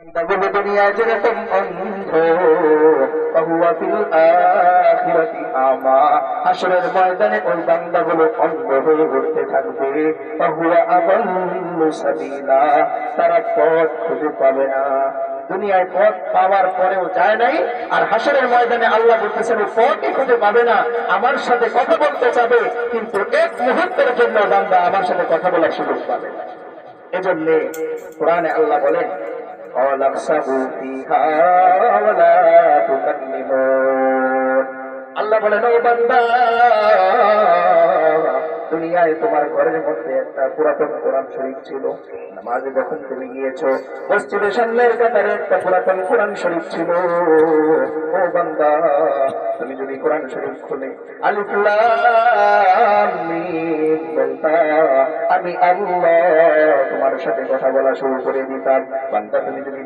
বান্দাগুলো দুনিয়ায় যেরকম অন্ধ, ফাহুয়া ফিল আখিরাতি আমা, হাশরের ময়দানে ওই বান্দাগুলো অন্ধ হয়ে উঠতে থাকবে। ফাহুয়া আদাল্লু সাবিলা, তারা পথ খুঁজে পাবে না। দুনিয়ায় পথ পাওয়ার পরেও যায় নাই, আর হাশরের ময়দানে আল্লাহ বলতেছেন ও পথই খুঁজে পাবে না। আমার সাথে কথা বলতে চাবে, কিন্তু এক মুহূর্তের জন্য বান্দা আমার সাথে কথা বলার সুযোগ পাবে না। এজন্য কোরআনে আল্লাহ বলেন, আল্লাহ বলেন, ও বান্দা, দুনিয়ায় তোমার ঘরের মধ্যে একটা পুরাতন কোরআন শরীফ ছিল। নামাজে যখন তুমি গিয়েছো, মসজিদের সামনের কাতারে একটা পুরাতন কোরআন শরীফ ছিল। ও বান্দা, তুমি যদি কোরআন শরীফ খুলে আলিফ লাম মিম বলতা, আমি আল্লাহ তোমার সাথে কথা বলা শুরু করে দিতাম। বান্দা, তুমি যদি